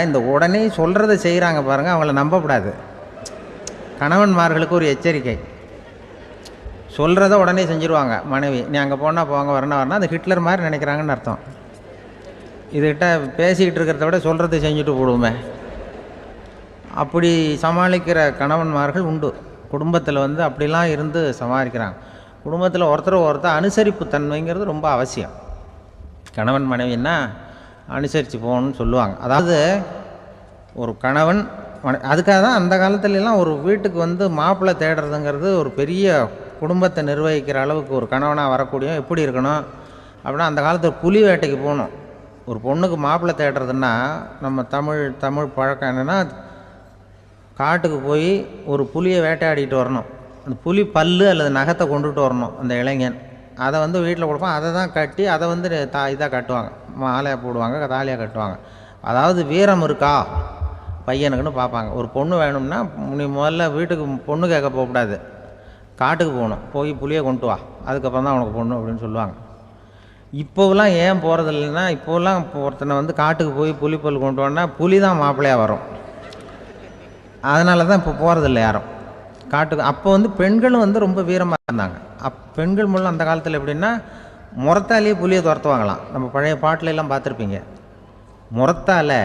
இந்த உடனே சொல்கிறத செய்கிறாங்க பாருங்கள், அவங்கள நம்பக்கூடாது. கணவன்மார்களுக்கு ஒரு எச்சரிக்கை. சொல்கிறத உடனே செஞ்சுருவாங்க மனைவி. நீ அங்கே போனால் போங்க, வரணும் அது ஹிட்லர் மாதிரி நினைக்கிறாங்கன்னு அர்த்தம். இதுகிட்ட பேசிக்கிட்டு இருக்கிறத விட சொல்கிறத செஞ்சுட்டு போடுவோமே. அப்படி சமாளிக்கிற கணவன்மார்கள் உண்டு. குடும்பத்தில் அப்படிலாம் இருந்து சமாளிக்கிறாங்க. குடும்பத்தில் ஒருத்தர் அனுசரிப்பு தன்மைங்கிறது ரொம்ப அவசியம். கணவன் மனைவின்னா அனுசரித்து போகணும்னு சொல்லுவாங்க. அதாவது ஒரு கணவன் அதுக்காக தான் அந்த காலத்துலலாம் ஒரு வீட்டுக்கு மாப்பிள்ளை தேடுறதுங்கிறது ஒரு பெரிய குடும்பத்தை நிர்வகிக்கிற அளவுக்கு ஒரு கணவனாக வரக்கூடிய எப்படி இருக்கணும் அப்படின்னா, அந்த காலத்தில் புலி வேட்டைக்கு போகணும். ஒரு பொண்ணுக்கு மாப்பிள்ளை தேடுறதுன்னா நம்ம தமிழ் பழக்கம் என்னென்னா, காட்டுக்கு போய் ஒரு புலியை வேட்டையாடிட்டு வரணும். அந்த புலி பல்லு அல்லது நகத்தை கொண்டுட்டு வரணும் அந்த இளைஞன். அதை வீட்டில் கொடுப்பான். அதை தான் கட்டி அதை இதாக கட்டுவாங்க, மாலையாக போடுவாங்க, தாலியாக கட்டுவாங்க. அதாவது வீரம் இருக்கா பையனுக்குன்னு பார்ப்பாங்க. ஒரு பொண்ணு வேணும்னா நீ முதல்ல வீட்டுக்கு பொண்ணு கேட்க போகக்கூடாது, காட்டுக்கு போகணும். போய் புளியை கொண்டு வா, அதுக்கப்புறம் தான் உனக்கு பொண்ணு அப்படின்னு சொல்லுவாங்க. இப்போவெல்லாம் ஏன் போகிறது இல்லைன்னா, இப்போலாம் ஒருத்தனை காட்டுக்கு போய் புலிப்பல் கொண்டு வான்னா புலி தான் மாப்பிள்ளையாக வரும். அதனால தான் இப்போ போகிறதில்ல யாரும் காட்டுக்கு. அப்போ பெண்களும் ரொம்ப வீரமாக இருந்தாங்க. பெண்கள் மூலம் அந்த காலத்தில் எப்படின்னா, முறத்தாலேயே புலியை துரத்துவாங்களாம். நம்ம பழைய பாட்டிலெல்லாம் பார்த்துருப்பீங்க. முறத்தால்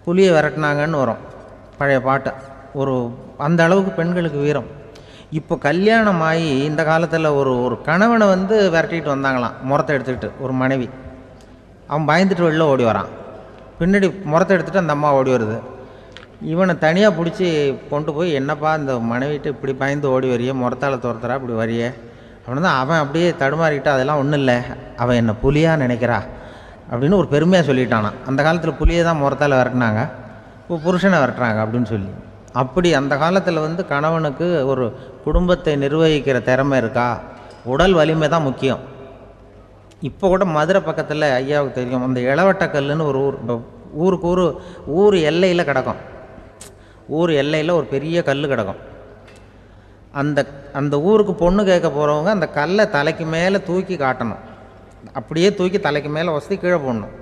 புலியை விரட்டினாங்கன்னு வரும் பழைய பாட்டு. அந்த அளவுக்கு பெண்களுக்கு வீரம். இப்போ கல்யாணம் ஆகி இந்த காலத்தில் ஒரு கணவனை விரட்டிட்டு வந்தாங்களாம் முறத்தை எடுத்துக்கிட்டு. ஒரு மனைவி அவன் பயந்துட்டு வெளில ஓடி வரான். பின்னாடி முறத்தை எடுத்துகிட்டு அந்த அம்மா ஓடி வருது. இவனை தனியாக பிடிச்சி கொண்டு போய், என்னப்பா இந்த மனைவிட்டு இப்படி பயந்து ஓடி வரையே, முறத்தால் துரத்துறா இப்படி வரையே அப்படின்னு தான். அவன் அப்படியே தடுமாறிக்கிட்டு, அதெல்லாம் ஒன்றும் இல்லை, அவன் என்னை புலியாக நினைக்கிறா அப்படின்னு ஒரு பெருமையாக சொல்லிட்டானான். அந்த காலத்தில் புலியை தான் முறத்தால் விரட்டினாங்க, இப்போ புருஷனை விரட்டுறாங்க அப்படின்னு சொல்லி. அப்படி அந்த காலத்தில் கணவனுக்கு ஒரு குடும்பத்தை நிர்வகிக்கிற திறமை இருக்கா, உடல் வலிமை தான் முக்கியம். இப்போ கூட மதுரை பக்கத்தில் ஐயாவுக்கு தெரியும், அந்த இளவட்டக்கல்லுன்னு ஒரு ஊருக்கு ஊர் எல்லையில் கிடக்கும். ஊர் எல்லையில் ஒரு பெரிய கல் கிடக்கும். அந்த ஊருக்கு பொண்ணு கேட்க போகிறவங்க அந்த கல்லை தலைக்கு மேலே தூக்கி காட்டணும். அப்படியே தூக்கி தலைக்கு மேலே வசதி கீழே போடணும்.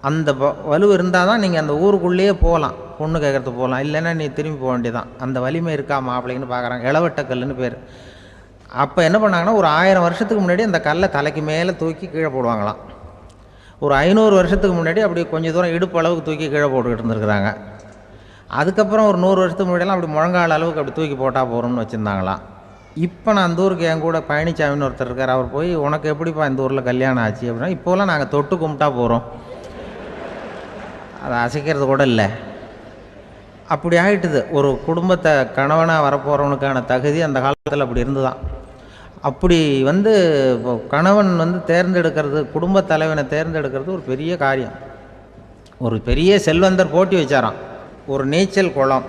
அந்த வலு இருந்தால் தான் நீங்கள் அந்த ஊருக்குள்ளேயே போகலாம், பொண்ணு கேட்குறதுக்கு போகலாம். இல்லைன்னா நீ திரும்பி போக வேண்டியதான். அந்த வலிமை இருக்கா மாப்பிள்ளைன்னு பார்க்குறாங்க. இளவட்டக்கல்லுன்னு பேர். அப்போ என்ன பண்ணாங்கன்னா, ஒரு 1000 வருஷத்துக்கு முன்னாடி அந்த கல்லை தலைக்கு மேலே தூக்கி கீழே போடுவாங்களாம். ஒரு 500 வருஷத்துக்கு முன்னாடி அப்படி கொஞ்சம் தூரம் இடுப்பு அளவுக்கு தூக்கி கீழே போட்டுக்கிட்டு இருந்துருக்குறாங்க. அதுக்கப்புறம் ஒரு 100 வருஷத்துக்கு முன்னாடியெல்லாம் அப்படி முழங்கால் அளவுக்கு அப்படி தூக்கி போட்டால் போகிறோம்னு வச்சுருந்தாங்களாம். இப்போ நான் அந்த ஊருக்கு என் கூட பழனிசாமின்னு ஒருத்தர் இருக்கார். அவர் போய், உனக்கு எப்படிப்பா இந்த ஊரில் கல்யாணம் ஆச்சு அப்படின்னா, இப்போலாம் நாங்கள் தொட்டு கும்பிட்டா போகிறோம், அதை அசைக்கிறது கூட இல்லை. அப்படி ஆகிட்டுது. ஒரு குடும்பத்தை கணவனாக வரப்போகிறவனுக்கான தகுதி அந்த காலத்தில் அப்படி இருந்து தான். அப்படி கணவன் தேர்ந்தெடுக்கிறது, குடும்ப தலைவனை தேர்ந்தெடுக்கிறது ஒரு பெரிய காரியம். ஒரு பெரிய செல்வந்தர் போட்டி வச்சாராம். ஒரு நீச்சல் குளம்,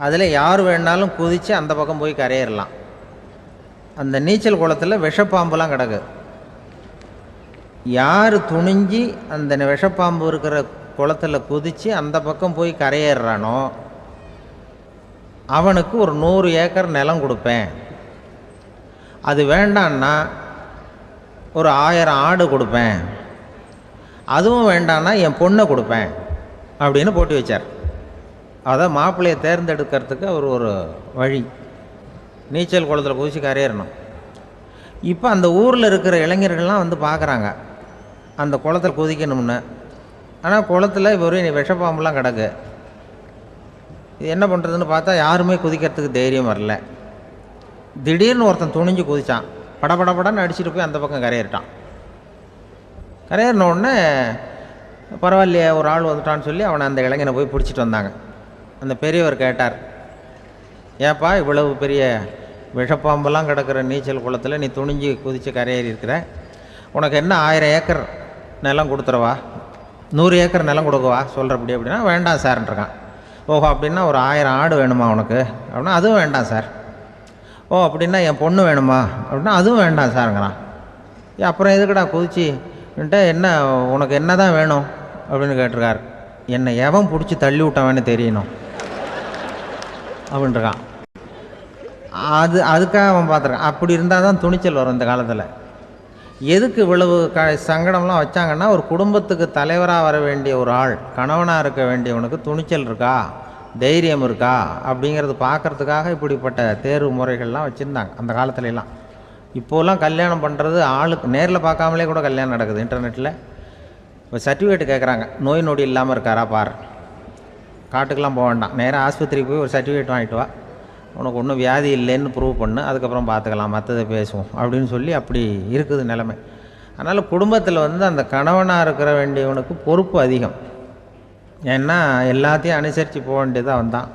அதில் யார் வேணாலும் குதித்து அந்த பக்கம் போய் கரையிடலாம். அந்த நீச்சல் குளத்தில் விஷப்பாம்புலாம் கிடக்கு. யார் துணிஞ்சி அந்த விஷப்பாம்பு இருக்கிற குளத்தில் குதித்து அந்த பக்கம் போய் கரையேறானோ அவனுக்கு ஒரு 100 ஏக்கர் நிலம் கொடுப்பேன். அது வேண்டான்னா ஒரு 1000 ஆடு கொடுப்பேன். அதுவும் வேண்டான்னா என் பொண்ணை கொடுப்பேன் அப்படின்னு போட்டி வச்சார். அதான் மாப்பிள்ளையை தேர்ந்தெடுக்கிறதுக்கு அவர் ஒரு வழி. நீச்சல் குளத்தில் குதிச்சு கரையேறணும். இப்போ அந்த ஊரில் இருக்கிற இளைஞர்கள்லாம் பார்க்குறாங்க அந்த குளத்தில் குதிக்கணும்னு. ஆனால் குளத்தில் வெறும் விஷப்பாம்புலாம் கிடக்கு. இது என்ன பண்ணுறதுன்னு பார்த்தா யாருமே குதிக்கிறதுக்கு தைரியம் வரல. திடீர்னு ஒருத்தன் துணிஞ்சு குதித்தான். படபடன்னு அடிச்சுட்டு போய் அந்த பக்கம் கரையேறிட்டான். கரையேறின உடனே பரவாயில்லையே ஒரு ஆள் வந்துட்டான்னு சொல்லி அவனை அந்த இளைஞனை போய் பிடிச்சிட்டு வந்தாங்க. அந்த பெரியவர் கேட்டார், ஏப்பா இவ்வளவு பெரிய விஷப்பாம்பெல்லாம் கிடக்கிற நீச்சல் குளத்தில் நீ துணிஞ்சு குதித்து கரையேறி இருக்கிற, உனக்கு என்ன 1000 ஏக்கர் நிலம் கொடுத்துறவா, 100 ஏக்கர் நிலம் கொடுக்கவா சொல்கிறப்படி அப்படின்னா, வேண்டாம் சார்ன்றான். ஓஹோ, அப்படின்னா ஒரு 1000 ஆடு வேணுமா உனக்கு அப்படின்னா, அதுவும் வேண்டாம் சார். ஓ, அப்படின்னா என் பொண்ணு வேணுமா அப்படின்னா, அதுவும் வேண்டாம் சாருங்கிறான். அப்புறம் எதுக்குடா குதிச்சுன்ட்டு, என்ன உனக்கு என்ன தான் வேணும் அப்படின்னு கேட்டிருக்கார். என்னை எவன் பிடிச்சி தள்ளி விட்டவன்னு தெரியணும் அப்படின்றான். அதுக்காக அவன் பார்த்துருக்கான். அப்படி இருந்தால் தான் துணிச்சல் வரும் இந்த காலத்தில். எதுக்கு இவ்வளவு சங்கடம்லாம் வச்சாங்கன்னா, ஒரு குடும்பத்துக்கு தலைவராக வர வேண்டிய ஒரு ஆள், கணவனாக இருக்க வேண்டியவனுக்கு துணிச்சல் இருக்கா, தைரியம் இருக்கா அப்படிங்கிறது பார்க்குறதுக்காக இப்படிப்பட்ட தேர்வு முறைகள்லாம் வச்சுருந்தாங்க அந்த காலத்துலலாம். இப்போலாம் கல்யாணம் பண்ணுறது ஆளுக்கு நேரில் பார்க்காமலே கூட கல்யாணம் நடக்குது இன்டர்நெட்டில். இப்போ சர்டிஃபிகேட் கேட்குறாங்க, நோய் நொடி இல்லாமல் இருக்காரா பார். காட்டுக்கெலாம் போக வேண்டாம், நேராக ஆஸ்பத்திரிக்கு போய் ஒரு சர்டிஃபிகேட் வாங்கிட்டு வா, உனக்கு ஒன்றும் வியாதி இல்லைன்னு ப்ரூவ் பண்ணு, அதுக்கப்புறம் பார்த்துக்கலாம், மற்றதை பேசுவோம் அப்படின்னு சொல்லி அப்படி இருக்குது நிலைமை. அதனால் குடும்பத்தில் வந்து அந்த கணவனாக இருக்கிற வேண்டியவனுக்கு பொறுப்பு அதிகம். ஏன்னா எல்லாத்தையும் அனுசரித்து போக வேண்டியதாக வந்தான்.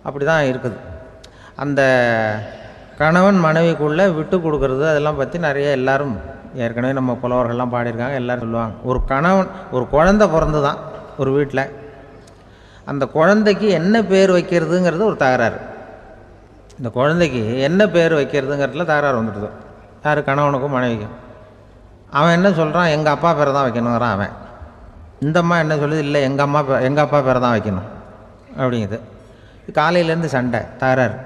அப்படி தான் இருக்குது. அந்த கணவன் மனைவிக்குள்ளே விட்டு கொடுக்கறது அதெல்லாம் பற்றி நிறைய எல்லோரும் ஏற்கனவே நம்ம புலவர்கள்லாம் பாடியிருக்காங்க. எல்லோரும் சொல்லுவாங்க, ஒரு கணவன் ஒரு குழந்தை பிறந்து தான் ஒரு வீட்டில், அந்த குழந்தைக்கு என்ன பேர் வைக்கிறதுங்கிறது ஒரு தகராறு. இந்த குழந்தைக்கு என்ன பேர் வைக்கிறதுங்கிறதுல தகராறு வந்துடுது. யார்? கணவனுக்கும் மனைவிக்கும். அவன் என்ன சொல்கிறான், எங்கள் அப்பா பேரை தான் வைக்கணுங்கிறான் அவன். இந்த அம்மா என்ன சொல்லுது, இல்லை எங்கள் அப்பா பேரை தான் வைக்கணும் அப்படிங்குது. காலையிலேருந்து சண்டை, தகராறு.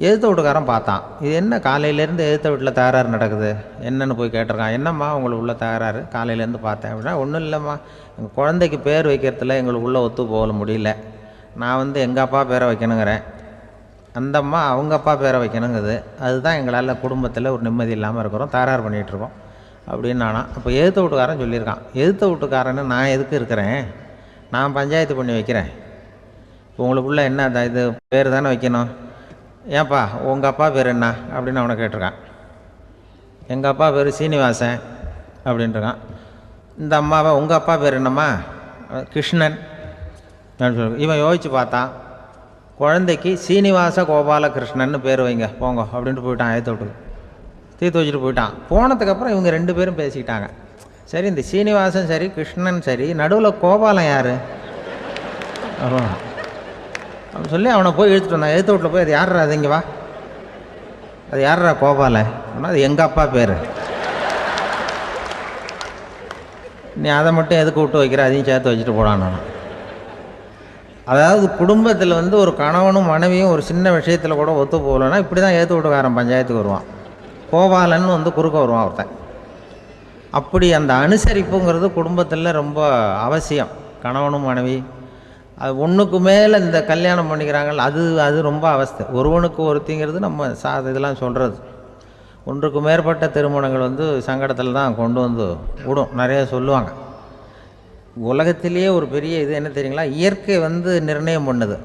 எதிர்த்த வீட்டுக்காரன் பார்த்தான், இது என்ன காலையிலேருந்து எதிர்த்த வீட்டில் தகராறு நடக்குது, என்னென்னு போய் கேட்டிருக்கான். என்னம்மா உங்களுக்கு உள்ள தகராறு, காலையிலேருந்து பார்த்தேன் அப்படின்னா. ஒன்றும் இல்லைம்மா, எங்கள் குழந்தைக்கு பேர் வைக்கிறதுல எங்களுக்கு உள்ளே ஒத்து போக முடியல, நான் வந்து எங்கள் அப்பா பேரை வைக்கணுங்கிறேன், அந்தம்மா அவங்க அப்பா பேரை வைக்கணுங்குது, அதுதான் எங்களால் குடும்பத்தில் ஒரு நிம்மதி இல்லாமல் இருக்கிறோம், தகராறு பண்ணிகிட்ருக்கோம் அப்படின்னு நானா. அப்போ எதிர்த்த வீட்டுக்காரன் சொல்லியிருக்கான், எதிர்த்த வீட்டுக்காரன்னு நான் எதுக்கு இருக்கிறேன், நான் பஞ்சாயத்து பண்ணி வைக்கிறேன், இப்போ உங்களுக்குள்ளே என்ன இது பேர் தானே வைக்கணும், ஏன்ப்பா உங்கள் அப்பா பேர் என்ன அப்படின்னு அவனை கேட்டிருக்கான். எங்கள் அப்பா பேர் சீனிவாசன் அப்படின்ட்டுருக்கான். இந்த அம்மாவை உங்கள் அப்பா பேர் என்னம்மா, கிருஷ்ணன் அப்படின்னு சொல்லி. இவன் யோசித்து பார்த்தான், குழந்தைக்கு சீனிவாச கோபாலகிருஷ்ணன்னு பேர் வைங்க போங்க அப்படின்ட்டு போயிட்டான். ஏற்ற விட்டு தீர்த்து வச்சுட்டு போயிட்டான். போனதுக்கப்புறம் இவங்க ரெண்டு பேரும் பேசிக்கிட்டாங்க. சரி, இந்த சீனிவாசன் சரி கிருஷ்ணன் சரி, நடுவில் கோபாலம் யார் அப்படின்னு சொல்லி அவனை போய் இழுத்துட்டு வந்தான். எழுத்து வீட்டில் போய், அது யாரா, அது இங்கே வா, அது யாரா கோபால, அது எங்கள் அப்பா பேர், நீ அதை மட்டும் எதுக்கு விட்டு வைக்கிற, அதையும் சேர்த்து வச்சுட்டு போடான். நான் அதாவது குடும்பத்தில் வந்து ஒரு கணவனும் மனைவியும் ஒரு சின்ன விஷயத்தில் கூட ஒத்து போகலன்னா இப்படி தான் ஏற்று வீட்டுக்காரன் பஞ்சாயத்துக்கு வருவான், கோபாலன்னு வந்து குறுக்க வருவான் ஒருத்தன். அப்படி அந்த அனுசரிப்புங்கிறது குடும்பத்தில் ரொம்ப அவசியம். கணவனும் மனைவி அது ஒன்றுக்கு மேலே இந்த கல்யாணம் பண்ணிக்கிறாங்கல்ல, அது ரொம்ப அவஸ்தை. ஒருவனுக்கு ஒருத்திங்கிறது நம்ம இதெல்லாம் சொல்கிறது. ஒன்றுக்கு மேற்பட்ட திருமணங்கள் வந்து சங்கடத்தில் தான் கொண்டு வந்து விடும். நிறைய சொல்லுவாங்க. உலகத்திலேயே ஒரு பெரிய இது என்ன தெரியுங்களா, இயற்கை வந்து நிர்ணயம் பண்ணுது.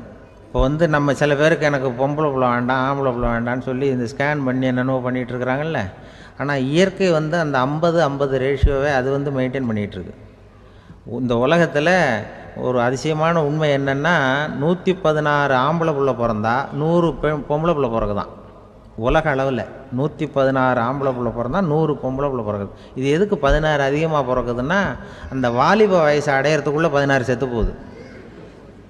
இப்போ வந்து நம்ம சில பேருக்கு எனக்கு பொம்பளை பிள்ளை வேண்டாம் ஆம்பளை பிள்ளை வேண்டான்னு சொல்லி இந்த ஸ்கேன் பண்ணி என்னென்னவோ பண்ணிகிட்ருக்குறாங்கல்ல. ஆனால் இயற்கை வந்து அந்த 50-50 ரேஷியோவை அது வந்து மெயின்டைன் பண்ணிகிட்ருக்கு. இந்த உலகத்தில் ஒரு அதிசயமான உண்மை என்னென்னா, 116 ஆம்பளை பிள்ளை பிறந்தா 100 பொம்பளை பிள்ளை பிறகுதான். உலக அளவில் 116 ஆம்பளை பிள்ளை பிறந்தா 100 பொம்பளை பிள்ளை பிறகுது. இது எதுக்கு 16 அதிகமாக பிறக்குதுன்னா, அந்த வாலிப வயசு அடையிறதுக்குள்ளே 16 செத்து போகுது.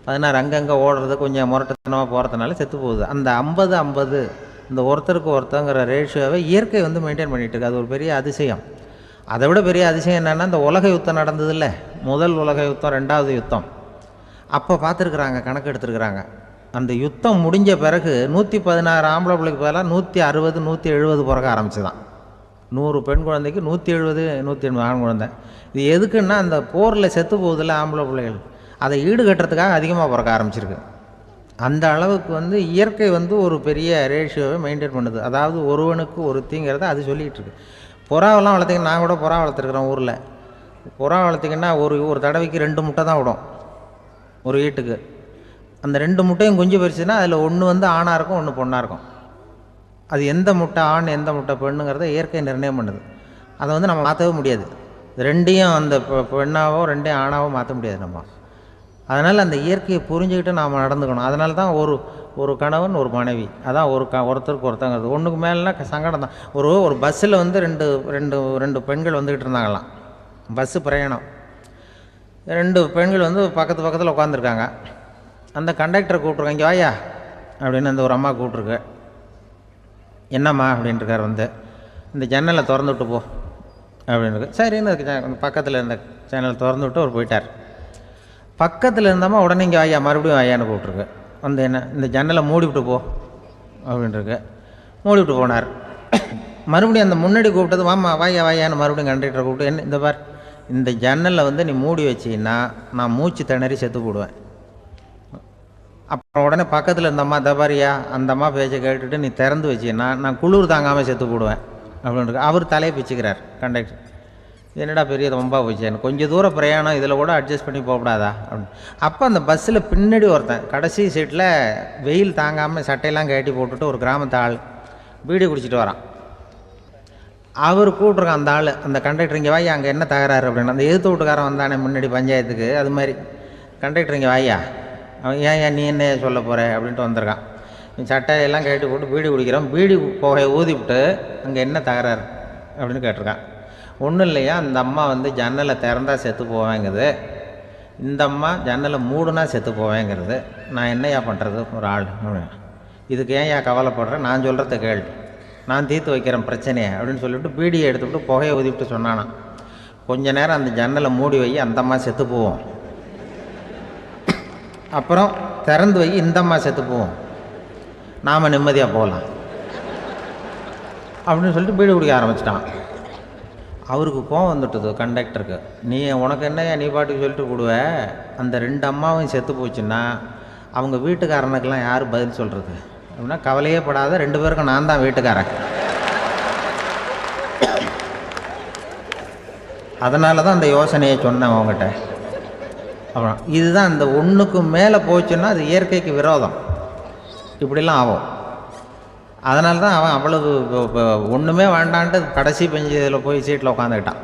16 அங்கங்கே ஓடுறது, கொஞ்சம் முரட்டத்தனமாக போகிறதுனால செத்து போகுது. அந்த 50-50 இந்த ஒருத்தருக்கு ஒருத்தங்கிற ரேஷியோவை இயற்கை வந்து மெயின்டைன் பண்ணிகிட்டு இருக்கு. அது ஒரு பெரிய அதிசயம். அதை விட பெரிய அதிசயம் என்னென்னா, இந்த உலக யுத்தம் நடந்ததில்ல, முதல் உலக யுத்தம், 2வது யுத்தம், அப்போ பார்த்துருக்குறாங்க, கணக்கு எடுத்துருக்குறாங்க. அந்த யுத்தம் முடிஞ்ச பிறகு 116 ஆம்பளை பிள்ளைக்கு பதிலாக 160 170 பிறக்க ஆரம்பிச்சுதான். 100 பெண் குழந்தைக்கு 170 180 ஆண் குழந்தை. இது எதுக்குன்னா, அந்த போரில் செத்து போகுதில்ல ஆம்பளை பிள்ளைகள், அதை ஈடுகட்டுறதுக்காக அதிகமாக பிறக்க ஆரம்பிச்சிருக்கு. அந்த அளவுக்கு வந்து இயற்கை வந்து ஒரு பெரிய ரேஷியோவை மெயின்டைன் பண்ணுது. அதாவது ஒருவனுக்கு ஒருத்திங்கிறத அது சொல்லிகிட்டு இருக்கு. புறாவெல்லாம் வளர்த்திங்கன்னா, நான் கூட புறா வளர்த்துருக்குறேன் ஊரில். புறா வளர்த்திங்கன்னா ஒரு தடவைக்கு 2 முட்டை தான் விடும் ஒரு வீட்டுக்கு. அந்த 2 முட்டையும் குஞ்சு பறிச்சுன்னா அதில் ஒன்று வந்து ஆணாக இருக்கும், ஒன்று பொண்ணாக இருக்கும். அது எந்த முட்டை ஆண் எந்த முட்டை பெண்ணுங்கிறத இயற்கை நிர்ணயம் பண்ணுது. அதை வந்து நம்ம மாற்றவே முடியாது. ரெண்டையும் அந்த பெண்ணாவோ ரெண்டையும் ஆணாவோ மாற்ற முடியாது நம்ம. அதனால் அந்த இயற்கையை புரிஞ்சுக்கிட்டு நாம் நடந்துக்கணும். அதனால தான் ஒரு கணவன் ஒரு மனைவி, அதான் ஒருத்தருக்கு ஒருத்தங்கிறது. ஒன்றுக்கு மேலேனா சங்கடம் தான். ஒரு பஸ்ஸில் வந்து ரெண்டு பெண்கள் வந்துக்கிட்டு இருந்தாங்களாம், பஸ்ஸு பிரயாணம். 2 பெண்கள் வந்து பக்கத்தில் உட்காந்துருக்காங்க. அந்த கண்டக்டரை கூப்பிட்ருக்காங்க, இங்கே வாயா அப்படின்னு அந்த ஒரு அம்மா கூப்பிட்ருக்கு. என்னம்மா அப்படின்ட்டுருக்கார். வந்து இந்த ஜன்னலை திறந்து விட்டு போ அப்படின்னு. சரின்னு பக்கத்தில் இருந்த ஜன்னலை திறந்து விட்டு அவர் போயிட்டார். பக்கத்தில் இருந்தம்மா உடனே இங்கே வாயா மறுபடியும் வாயான்னு கூப்பிட்ருக்கு. வந்து என்ன இந்த ஜன்னலை மூடிவிட்டு போ அப்படின்ட்டுருக்கு. மூடிவிட்டு போனார். மறுபடியும் அந்த முன்னாடி கூப்பிட்டது வாமா வாயா வாயான்னு மறுபடியும் கண்டக்டரை கூப்பிட்டு என்ன இந்த பார் இந்த ஜன்னலில் வந்து நீ மூடி வச்சின்னா நான் மூச்சு திணறி செத்து போடுவேன். அப்புறம் உடனே பக்கத்தில் இந்த அம்மா தபாரியா அந்த அம்மா பேச்சை கேட்டுட்டு நீ திறந்து வச்சின்னா நான் குளிர் தாங்காமல் செத்து போடுவேன் அப்படின்னு அவர் தலையை பிச்சுக்கிறார் கண்டக்டர். என்னடா பெரிய ரொம்ப போச்சு, எனக்கு கொஞ்சம் தூரம் பிரயாணம் இதில் கூட அட்ஜஸ்ட் பண்ணி போகக்கூடாதா அப்படின்னு. அப்போ அந்த பஸ்ஸில் பின்னாடி ஒருத்தன் கடைசி சீட்டில் வெயில் தாங்காமல் சட்டையெல்லாம் கட்டி போட்டுட்டு ஒரு கிராமத்து ஆள் பீடி குடிச்சிட்டு வரான். அவர் கூப்பிட்ருக்கான் அந்த ஆள் அந்த கண்டக்டர் இங்கே வாயா அங்கே என்ன தகராறு அப்படின்னு. அந்த எதிர்த்து வீட்டுக்காரன் வந்தானே முன்னாடி பஞ்சாயத்துக்கு அது மாதிரி கண்டக்டர் இங்கே வாயா அவன் ஏன் நீ என்ன சொல்ல போகிற அப்படின்ட்டு வந்திருக்கான். சட்டையெல்லாம் கட்டி போட்டு பீடி குடிக்கிறான். பீடி புகையை ஊதிவிட்டு அங்கே என்ன தகராறு அப்படின்னு கேட்டிருக்கான். ஒன்றும் இல்லையா அந்த அம்மா வந்து ஜன்னலை திறந்தா செத்து போவேங்கிறது, இந்த அம்மா ஜன்னலை மூடுனா செத்து போவேங்கிறது, நான் என்னையா பண்ணுறது ஒரு ஆள் இதுக்கு ஏன் கவலைப்படுறேன், நான் சொல்கிறத கேள், நான் தீர்த்து வைக்கிறேன் பிரச்சனையை அப்படின்னு சொல்லிவிட்டு பீடியை எடுத்துவிட்டு புகையை ஊதிவிட்டு சொன்னானான். கொஞ்ச நேரம் அந்த ஜன்னலை மூடி வை அந்த அம்மா செத்து போவோம், அப்புறம் திறந்து வை இந்த அம்மா செத்து போவோம், நாம் நிம்மதியாக போகலாம் அப்படின்னு சொல்லிட்டு பீடி குடிக்க ஆரம்பிச்சிட்டான். அவருக்கு கோவம் வந்துட்டுது கண்டக்டருக்கு. நீ உனக்கு என்னையா நீ பாட்டுக்கு சொல்லிட்டு போடுவ, அந்த 2 அம்மாவும் செத்து போச்சுன்னா அவங்க வீட்டுக்காரனுக்கெல்லாம் யார் பதில் சொல்கிறது அப்படின்னா கவலையே படாத 2 பேருக்கும் நான் தான் வீட்டுக்காரன். அதனால தான் அந்த யோசனையை சொன்னேன் அவங்ககிட்ட. அப்புறம் இதுதான் இந்த ஒன்றுக்கு மேலே போச்சுன்னா அது இயற்கைக்கு விரோதம், இப்படிலாம் ஆகும். அதனால தான் அவன் அவ்வளவு ஒன்றுமே வேண்டான்ட்டு கடைசி பெஞ்சு இதில் போய் சீட்டில் உட்காந்துக்கிட்டான்.